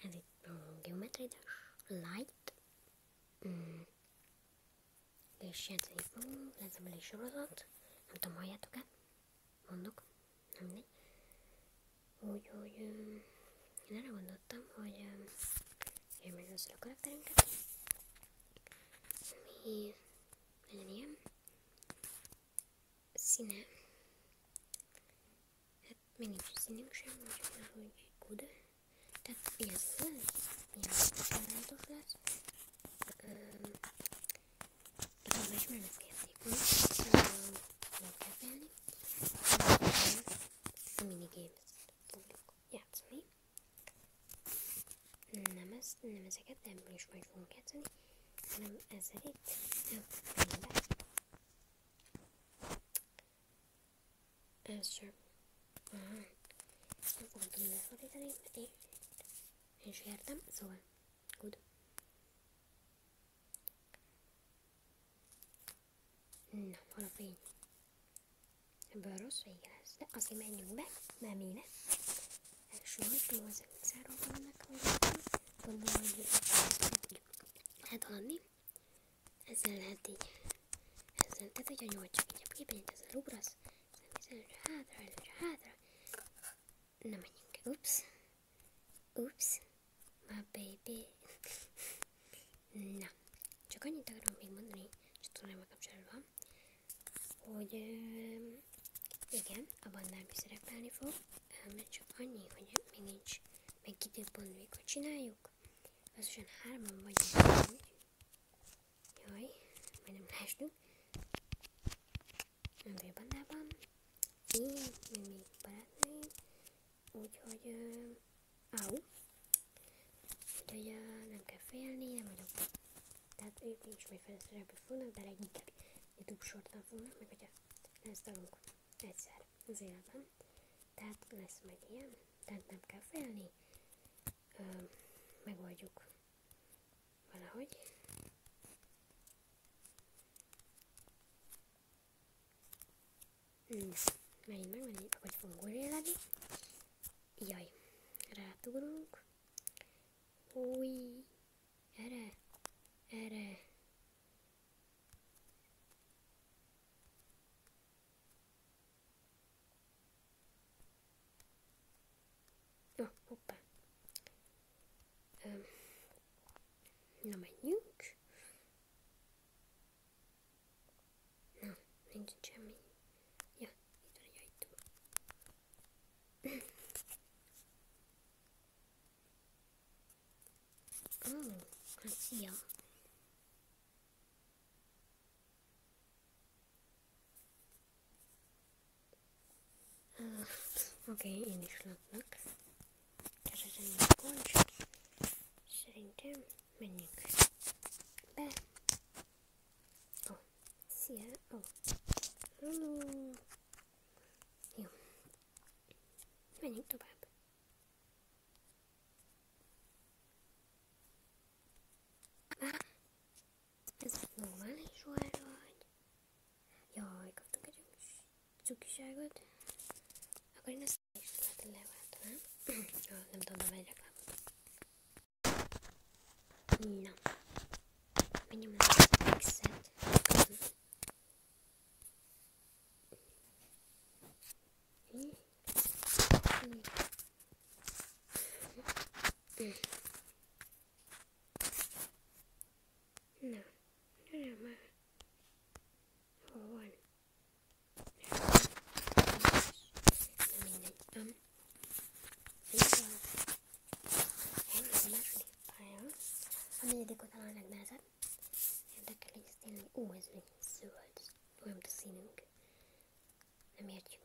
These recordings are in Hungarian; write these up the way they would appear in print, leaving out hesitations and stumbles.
Ez itt a geometrides light. És játszani fogunk, lesz a is sorozat. Nem tudom, halljátok-e? Mondok, nem mindegy. Úgyhogy én arra gondoltam, hogy én meg össze a karakterünket. Mi legyen ilyen színe. Hát még nincs színünk sem, úgyhogy good. Tehát ilyen ilyen sajátos lesz. Továbbá is már lesz ki a szépen. Nem kell félni. A minigames fogjuk játszani. Nem ezeket, de ebből is majd fogunk játszani, hanem ezzel itt. Ez csak. Nem fogom tudni lefordítani, mert én is értem, szóval good. Na, hol a fény? Ebből rossz vége lesz, de azért menjünk be, nem éne. Elsősorban ezek száról vannak, gondolom, hogy lehet haladni. Ezzel lehet így. Ezzel, tehát hogyha nyolc csak így a képen, ezzel ugrasz, ezzel hátra. Na menjünk, ups, my baby. Na, csak annyit akarom még mondani, csatornámmal kapcsolatban, hogy igen, a bandám is szerepelni fog, mert csak annyi, hogy még nincs meg időpont még, hogy csináljuk. Összesen 3-an vagyunk. Jaj, majdnem leestünk. Nem vagy a bandában. Én, meg még barátnőim. Úgyhogy, úgyhogy nem kell félni, nem vagyok. Tehát ők is majd felszerelni fognak, de leginkább YouTube sorttal fognak, meg hogyha lesz dalunk egyszer az életben. Tehát lesz majd ilyen, tehát nem kell félni. Megoldjuk valahogy. Megint, vagy fogunk újra lenni. Jaj, rátugrunk. Új, erre. Hoppá. Na, menjünk. Na, nincs semmi. Ja, itt van egy ajtó. Hát szia. Oké, én is latlak. Keresem a kulcs. Szerintem menjünk be. Szia. Jó. Menjünk tovább. Ez normális vagy? Jaj, kaptunk egy cukiságot. Akkor én ezt is leváltanám. Nem tudom, de megy reklámot. Na. Menjünk le az X-et. Na. Gyere már. Hol van? Na mindegy. Szóval. Ennyi a második pálya. A negyedik után a legnehezebb. Érdekel, hogy ez tényleg, ez még zöld. Olyan, mint a színünk. Nem értjük,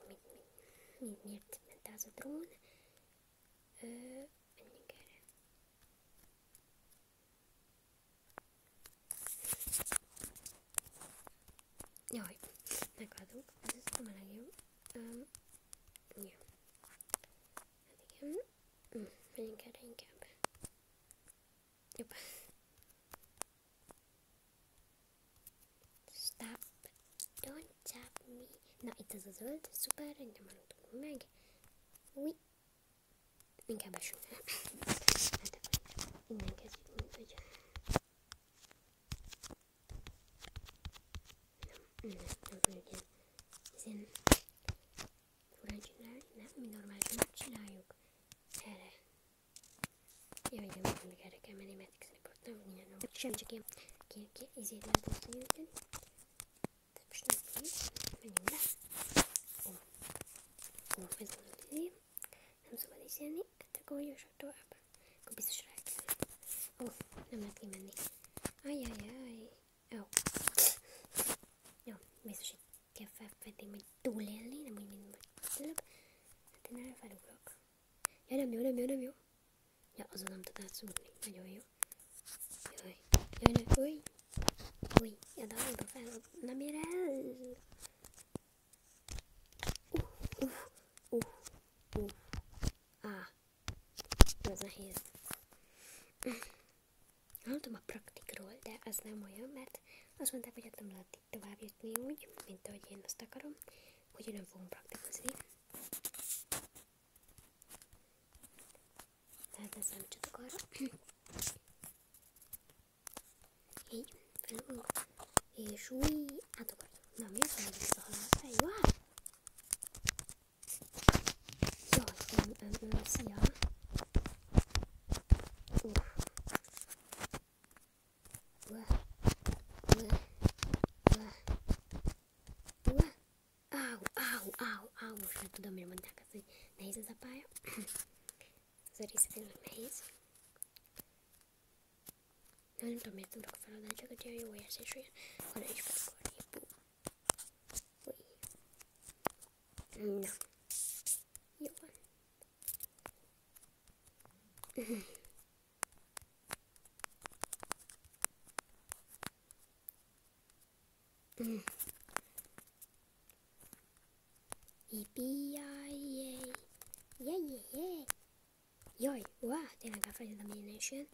miért ment az a drón. Menjünk erre. Jaj, megadunk. Ez nem a legjobb. Ja. Hát igen. Menjünk erre inkább. Jobb. Stop. Don't tap me. Na, itt ez a zöld. Szuper, engem maradtunk meg. Új. inkább esünk. Hát innen kezdjük, mint hogy... Nem fogjuk ilyen furán csinálni, nem? Mi normálisan megcsináljuk. Erre. Jaj, de mindig erre kell menni, mert X-report nem minden nem. Semmi, csak ilyen izét lehet összegyűjteni. Most nem kész. Menjünk be. Ez van az izé. Nem szabad izélni, hát akkor gyorsabb tovább. Akkor biztos rá kell. Nem lehet kimenni. Ajjajjaj. Jó, biztos, hogy kell felfedni, majd túlélni, nem úgy, mint előbb. Hát én erre felugrok. Ja, nem jó. Ja, azon nem tud átszúrni. Nagyon jó. Jaj, ne, új. Ja, de oda fel, nem ér el. Ez nehéz. Hallottam a praktikról, de az nem olyan, mert azt mondták, hogy hát nem lehet itt tovább jutni úgy, mint ahogy én azt akarom, úgyhogy nem fogunk praktikozni. Tehát ne számítsatok arra. Így, felugrunk. És új, átokat. Na, miért felmegyünk a halálfej? Wow! Jaj, szia! Most nem tudom, mire mondták azt, hogy nehéz ez a pálya. Ez a rész tényleg nehéz. Nem tudom, miért tudok feladni, csak hogy olyan jó érzés, hogy ha ne is felkarni. Na. Jó van. Yippee-yay! Yay! Jaj, tényleg elfelejtettem, milyen is jön.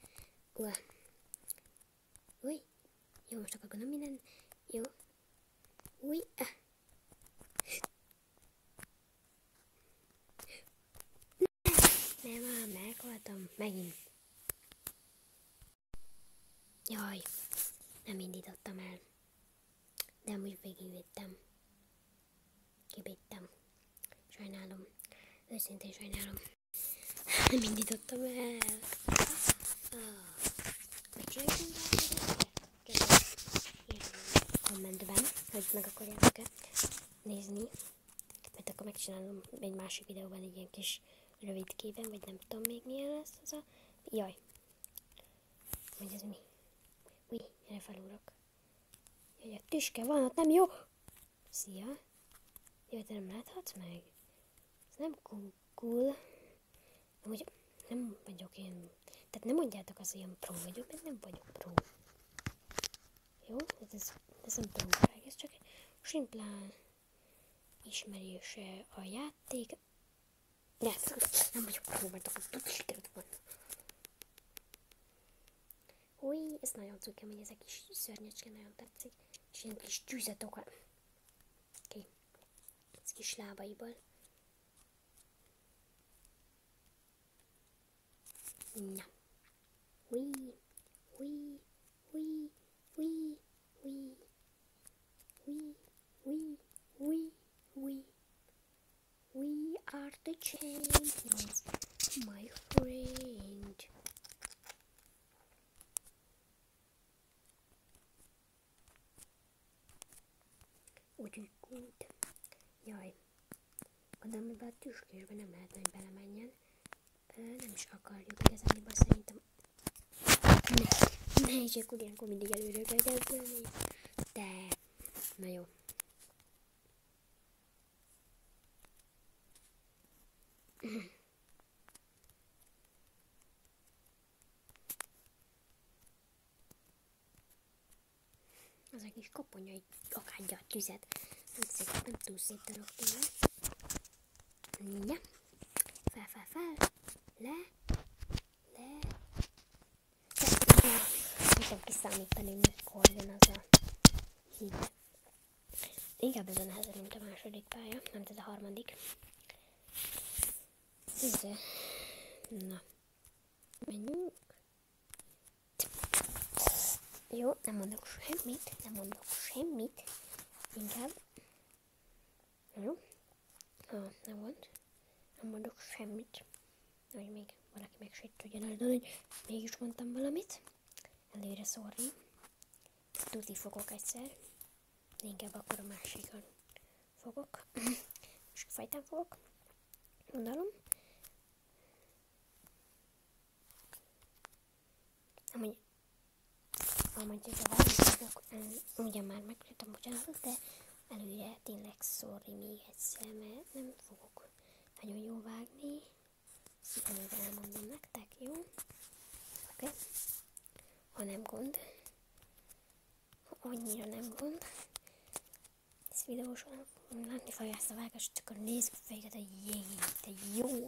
Új, jó, most akkor gondolom minden. Jó. Új, Nem, meghaltam. Megint. Jaj, nem indítottam el. De amúgy végigvittem. Kibittem. Sajnálom. Őszintén sajnálom. Nem indítottam el. Mit csináljuk? Kommentben, hogy meg akarjátok-e nézni. Mert akkor megcsinálom egy másik videóban egy ilyen kis rövidkében, vagy nem tudom még milyen lesz az a... Jaj. Hogy ez mi? Új, erre felugrok. Jaj, a tüske van, ott nem jó. Szia. Jaj, te nem láthatsz meg? Ez nem cool. Amúgy nem vagyok én... Tehát nem mondjátok azt, hogy ilyen pro vagyok, mert nem vagyok pro. Jó? Ez nem próbálják, ez csak simplán ismerése a játék. De nem vagyok pro, mert akkor tudod, sikerült volna. Új, ez nagyon cukkám, hogy ez a kis szörnyecske nagyon tetszik. És ilyen kis tűzetokkal. Oké. Ez kis lábaiból. Na. Új. We are the champions, my friend. Úgy good. Jaj. Gondolom, hogy be a tüskésbe nem lehetne, hogy belemenjen. Nem is akarjuk igazából szerintem. Ne, és akkor ilyenkor mindig előre kell kezdeni. De, na jó. Az a kis koponya, így akádja a tüzet. Nem túl szép darab tőle. Ja. Fel. Le. Nem tudom kiszámítani, mikor jön az a híd. Inkább ez a nehezebb, mint a második pálya, nem ez a harmadik. Na, menjünk. Jó, nem mondok semmit. Inkább. Jó? Nem mondok semmit. Hogy még valaki meg se tudja nagyon, hogy mégis mondtam valamit. Előre sorry. Tuti fogok egyszer. Inkább akkor a másikon fogok. Másik fajtán fogok. Mondalom. Amúgy ez a valamit, ugyan már megkértem bocsánatot, de előre tényleg sorry még egyszer, mert nem fogok nagyon jól vágni. Előre elmondom nektek, jó? Oké? Ha nem gond. Ha annyira nem gond. Ez videóson látni fogja ezt a vágást, csak a nézzük fejeket, hogy jé, te jó!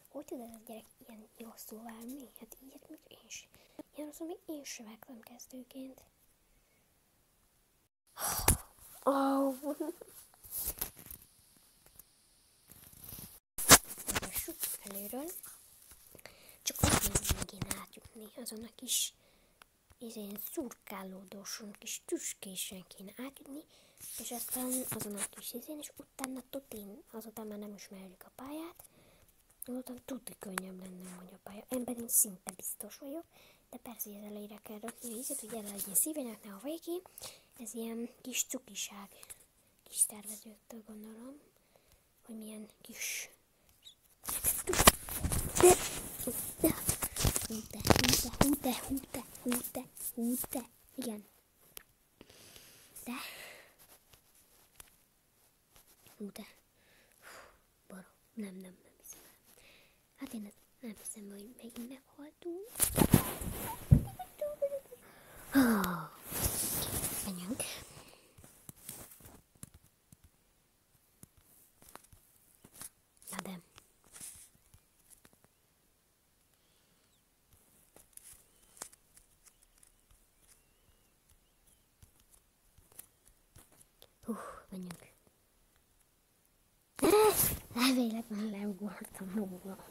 Hogy tud ez a gyerek ilyen rosszul vágni? Hát ilyet még én sem. Ilyen rosszul még én sem vágtam kezdőként. Mutassuk előről. Csak azt nézzük, kéne átjutni azon a kis szurkálódóson, kis tüskésen kéne átjutni, és aztán azon a kis és utána tutin, azután már nem ismerjük a pályát, azután tuti könnyebb lenne, hogy a pálya. Ebben én szinte biztos vagyok, de persze, hogy az elejére kell rakni a ízet, hogy el legyen szívenyeknek a végén. Ez ilyen kis cukiság, kis tervezőktől gondolom, hogy milyen kis... Húte. Igen. De. Húte. Barom. Nem hiszem el. Hát én nem hiszem, hogy megint meghaltunk. Menjünk. Na de. Menjünk. Véletlenül leugortam róla.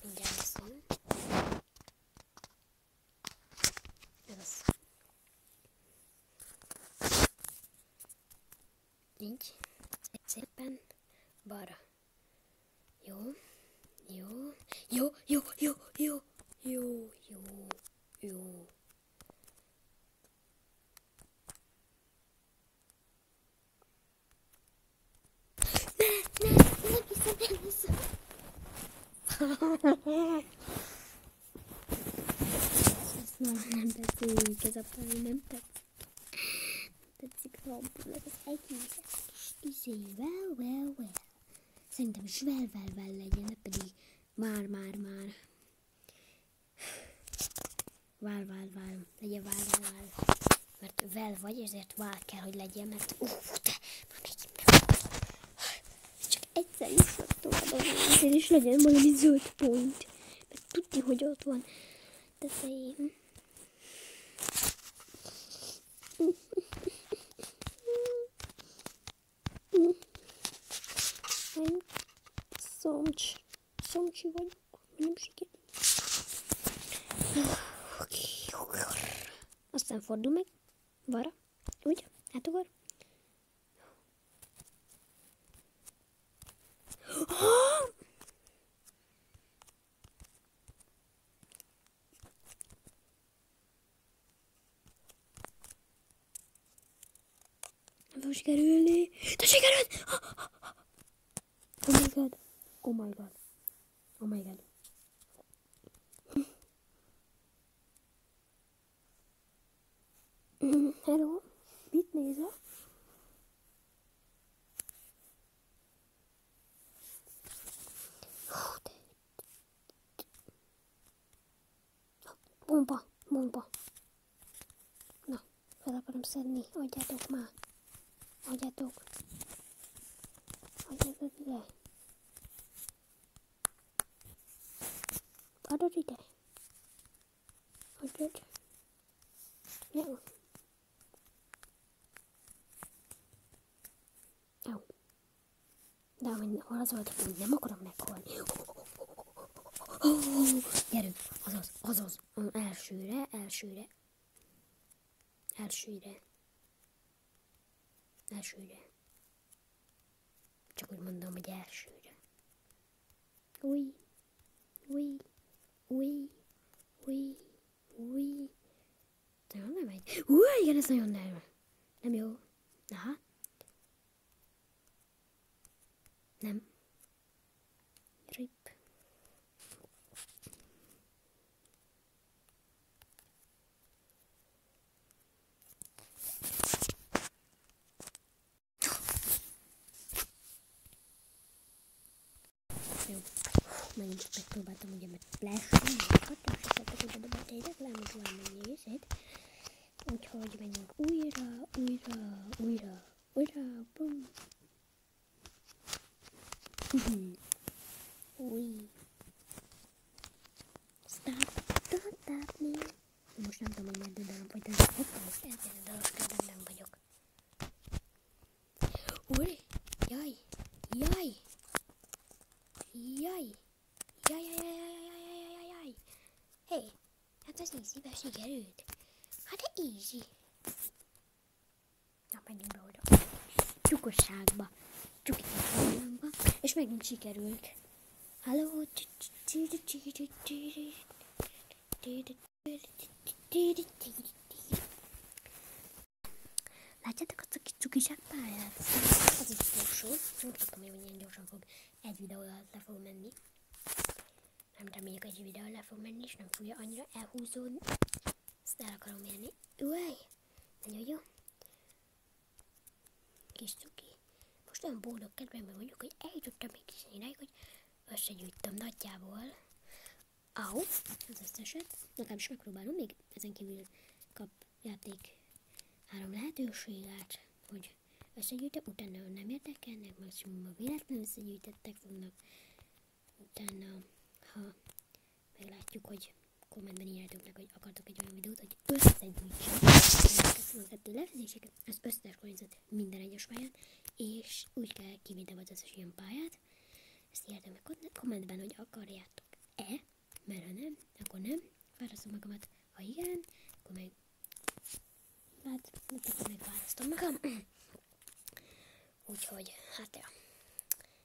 Mindjárt viszont. Ez az. Így. Szépen balra. Jó. Nem hiszem. Ez nem tetszik, ez a pálya nem tetszik. Tetszik rompul, ez az egész kis well. Szerintem is well legyen, ne pedig már. Vár. Legyen vár. Mert well vagy, ezért vár kell, hogy legyen, mert de már megint nem. Csak egyszer jutott tovább, azért is legyen valami zöld pont. Mert tudni, hogy ott van tetején. Szomcsi vagyok, nem sikerül. Aztán fordul meg, balra, úgy, átugor. Nem fog sikerülni. De sikerült! Oh my god. Hello, mit nézel? Bomba. Na, fel akarom szedni, adjátok már. Adjátok ide. Adod ide. Adod. Jó. Jó. De amint hol az volt, hogy nem akarom meghalni. Gyerünk, azaz, elsőre. Csak úgy mondom, hogy elsőre. Új. Nagyon nem megy. Igen, ez nagyon nem jó. Aha. Nem. Rip. Jó. Megint csak megpróbáltam ugye meg flash-ni, hatásokat oda dobott egy reklámot valamennyi részét. Úgyhogy menjünk újra, bum. Új. Stop, don't stop me. Most nem tudom, hogy meddig dalom folytatni. Hoppá, most eltérő daloskodom, nem vagyok. Új, jaj. Hé, hát az easy-be sikerült. Hát de easy. Na, menjünk be oda. Csukosságba. Csukosságba. És megint sikerült. Halló. Látjátok azt a kis cukiság pályát? Az is utolsó. Nem tudtam, hogy milyen gyorsan fog egy videó alatt le fog menni. Nem reméljük, egy videó le fog menni, és nem fogja annyira elhúzódni. Ezt el akarom élni. Uaj! Nagyon jó. Kis cuki. Most olyan boldog kedvemben vagyok, hogy eljutottam egy kis iráig, hogy összegyűjtöm nagyjából. Az összeset. Legalábbis megpróbálom, még ezen kívül kap játék 3 lehetőséget, hogy összegyűjtöm, utána nem érdekelnek, maximum a véletlenül összegyűjtettek fognak. Utána, ha meglátjuk, hogy kommentben írjátok meg, hogy akartok egy olyan videót, hogy összegyűjtsem a lefizéseket, az összes kormányzat minden egyes pályán, és úgy kell kivédem az összes ilyen pályát. Ezt írjátok meg kommentben, hogy akarjátok-e, mert ha nem, akkor nem. Választom magamat, ha igen, akkor meg megválasztom magam. Úgyhogy, hát ja,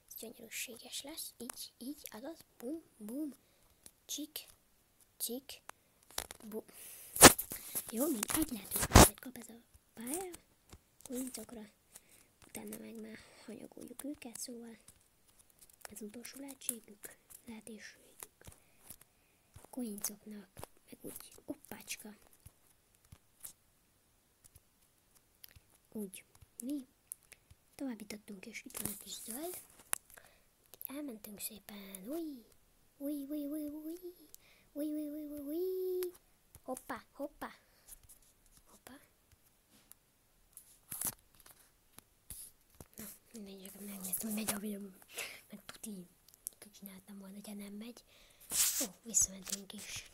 ez gyönyörűséges lesz. Így, azaz, bum, csik, bum. Jó, még egy lehetőséget kap ez a pálya, koincokra, utána meg már hanyagoljuk őket, szóval ez utolsó lehetőségük. Koincoknak, meg úgy, oppácska. Úgy, mi továbbítottunk, és itt van a kis zöld. Elmentünk szépen, új. Hoppá. Na, mindegy, csak megnéztem, hogy megy a videó, meg tuti csináltam volna, hogyha nem megy. Ó, visszamentünk is.